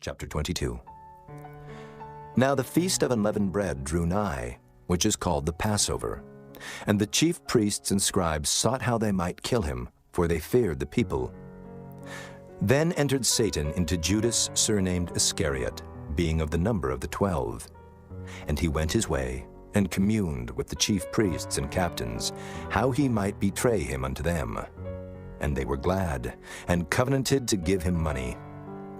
Chapter 22. Now the feast of unleavened bread drew nigh, which is called the Passover. And the chief priests and scribes sought how they might kill him, for they feared the people. Then entered Satan into Judas, surnamed Iscariot, being of the number of the 12. And he went his way, and communed with the chief priests and captains, how he might betray him unto them. And they were glad, and covenanted to give him money.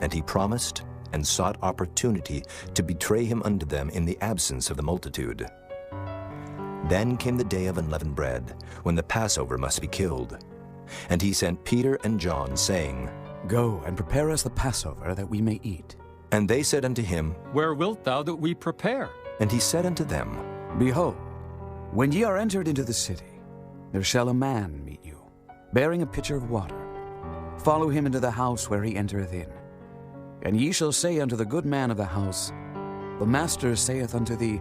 And he promised, and sought opportunity to betray him unto them in the absence of the multitude. Then came the day of unleavened bread, when the Passover must be killed. And he sent Peter and John, saying, Go and prepare us the Passover, that we may eat. And they said unto him, Where wilt thou that we prepare? And he said unto them, Behold, when ye are entered into the city, there shall a man meet you, bearing a pitcher of water. Follow him into the house where he entereth in. And ye shall say unto the good man of the house, The master saith unto thee,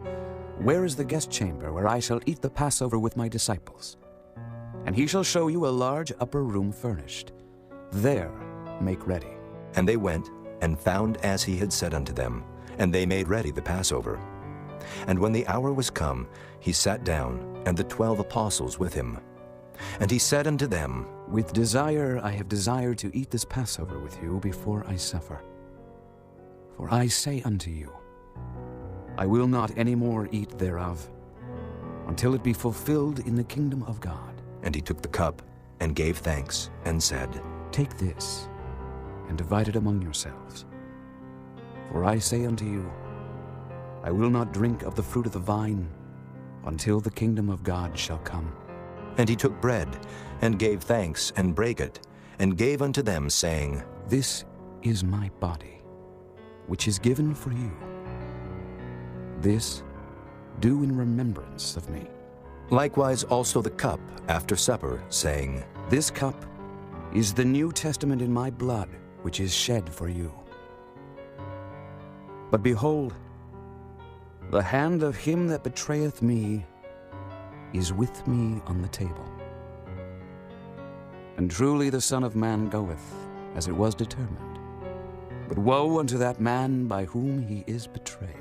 Where is the guest chamber, where I shall eat the Passover with my disciples? And he shall show you a large upper room furnished. There make ready. And they went, and found as he had said unto them, and they made ready the Passover. And when the hour was come, he sat down, and the 12 apostles with him. And he said unto them, With desire I have desired to eat this Passover with you before I suffer. For I say unto you, I will not any more eat thereof, until it be fulfilled in the kingdom of God. And he took the cup, and gave thanks, and said, Take this, and divide it among yourselves. For I say unto you, I will not drink of the fruit of the vine, until the kingdom of God shall come. And he took bread, and gave thanks, and brake it, and gave unto them, saying, This is my body, which is given for you. This do in remembrance of me. Likewise also the cup after supper, saying, This cup is the New Testament in my blood, which is shed for you. But behold, the hand of him that betrayeth me is with me on the table. And truly the Son of Man goeth, as it was determined. But woe unto that man by whom he is betrayed.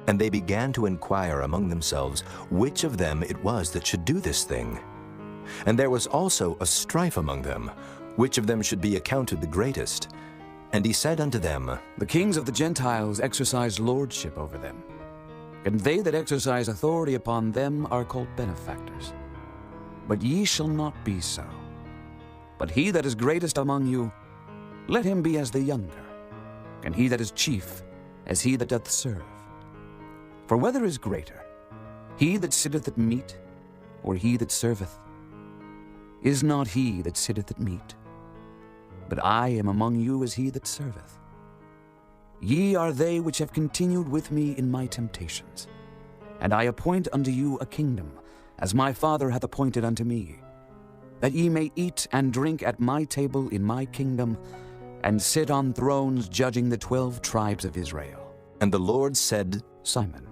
And they began to inquire among themselves which of them it was that should do this thing. And there was also a strife among them, which of them should be accounted the greatest. And he said unto them, The kings of the Gentiles exercise lordship over them, and they that exercise authority upon them are called benefactors. But ye shall not be so. But he that is greatest among you, let him be as the younger, and he that is chief as he that doth serve. For whether is greater, he that sitteth at meat, or he that serveth? Is not he that sitteth at meat? But I am among you as he that serveth. Ye are they which have continued with me in my temptations. And I appoint unto you a kingdom, as my Father hath appointed unto me, that ye may eat and drink at my table in my kingdom, and sit on thrones judging the 12 tribes of Israel. And the Lord said, Simon,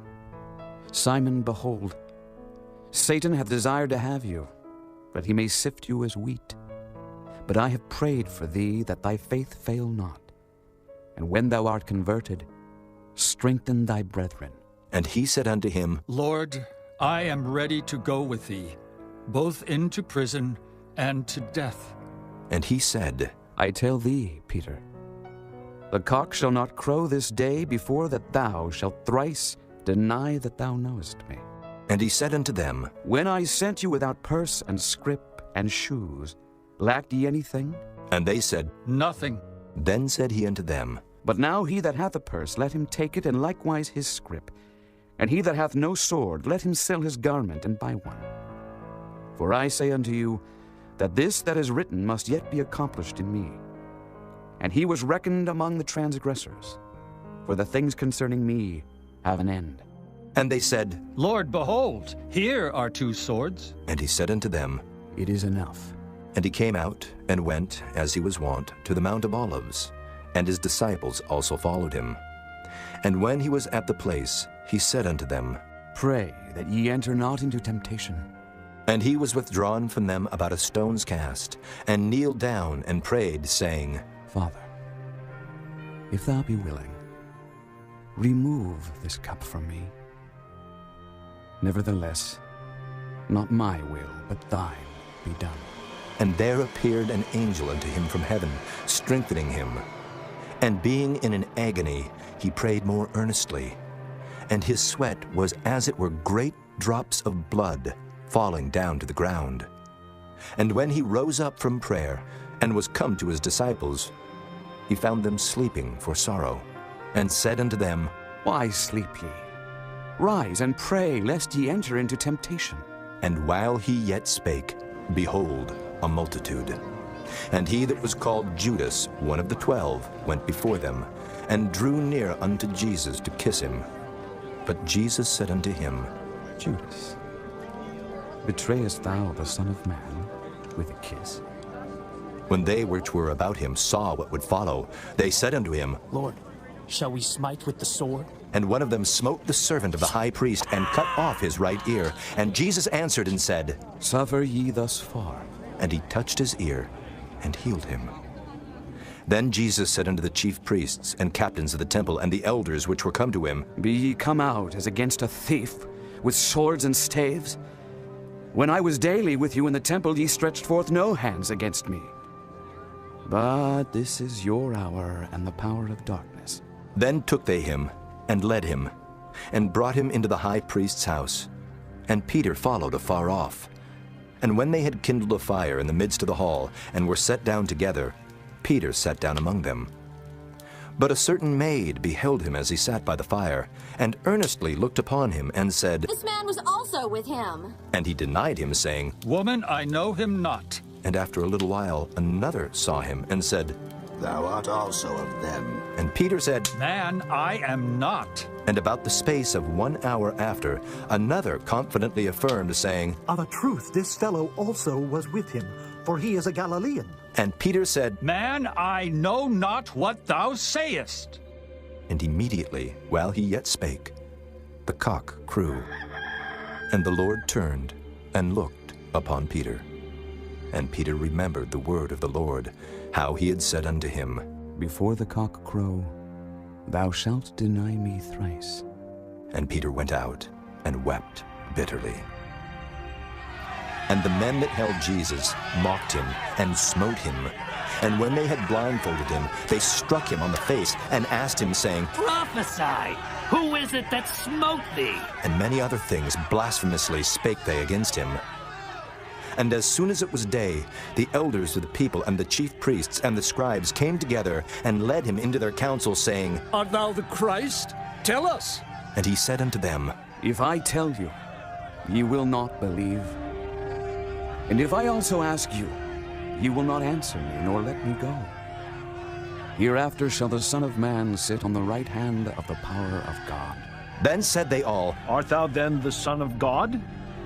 Simon, behold, Satan hath desired to have you, that he may sift you as wheat. But I have prayed for thee, that thy faith fail not. And when thou art converted, strengthen thy brethren. And he said unto him, Lord, I am ready to go with thee, both into prison and to death. And he said, I tell thee, Peter, the cock shall not crow this day before that thou shalt thrice deny that thou knowest me. And he said unto them, When I sent you without purse and scrip and shoes, lacked ye anything? And they said, Nothing. Then said he unto them, But now he that hath a purse, let him take it, and likewise his scrip. And he that hath no sword, let him sell his garment and buy one. For I say unto you, that this that is written must yet be accomplished in me. And he was reckoned among the transgressors. For the things concerning me have an end. And they said, Lord, behold, here are 2 swords. And he said unto them, It is enough. And he came out, and went, as he was wont, to the Mount of Olives, and his disciples also followed him. And when he was at the place, he said unto them, Pray that ye enter not into temptation. And he was withdrawn from them about a stone's cast, and kneeled down and prayed, saying, Father, if thou be willing, remove this cup from me. Nevertheless, not my will, but thine be done. And there appeared an angel unto him from heaven, strengthening him. And being in an agony, he prayed more earnestly. And his sweat was as it were great drops of blood falling down to the ground. And when he rose up from prayer, and was come to his disciples, he found them sleeping for sorrow, and said unto them, Why sleep ye? Rise and pray, lest ye enter into temptation. And while he yet spake, behold, a multitude. And he that was called Judas, one of the 12, went before them, and drew near unto Jesus to kiss him. But Jesus said unto him, Judas, betrayest thou the Son of Man with a kiss? When they which were about him saw what would follow, they said unto him, Lord, shall we smite with the sword? And one of them smote the servant of the high priest, and cut off his right ear. And Jesus answered and said, Suffer ye thus far. And he touched his ear, and healed him. Then Jesus said unto the chief priests, and captains of the temple, and the elders which were come to him, Be ye come out as against a thief, with swords and staves? When I was daily with you in the temple, ye stretched forth no hands against me. But this is your hour and the power of darkness. Then took they him, and led him, and brought him into the high priest's house. And Peter followed afar off. And when they had kindled a fire in the midst of the hall, and were set down together, Peter sat down among them. But a certain maid beheld him as he sat by the fire, and earnestly looked upon him, and said, This man was also with him. And he denied him, saying, Woman, I know him not. And after a little while another saw him, and said, Thou art also of them. And Peter said, Man, I am not. And about the space of 1 hour after, another confidently affirmed, saying, Of a truth, this fellow also was with him, for he is a Galilean. And Peter said, Man, I know not what thou sayest. And immediately, while he yet spake, the cock crew. And the Lord turned and looked upon Peter. And Peter remembered the word of the Lord, how he had said unto him, Before the cock crow, thou shalt deny me thrice. And Peter went out and wept bitterly. And the men that held Jesus mocked him and smote him. And when they had blindfolded him, they struck him on the face and asked him, saying, Prophesy! Who is it that smote thee? And many other things blasphemously spake they against him. And as soon as it was day, the elders of the people and the chief priests and the scribes came together and led him into their council, saying, Art thou the Christ? Tell us. And he said unto them, If I tell you, ye will not believe. And if I also ask you, ye will not answer me, nor let me go. Hereafter shall the Son of Man sit on the right hand of the power of God. Then said they all, Art thou then the Son of God?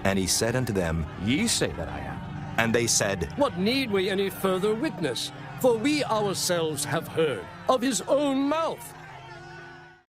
And he said unto them, Ye say that I am. And they said, What need we any further witness? For we ourselves have heard of his own mouth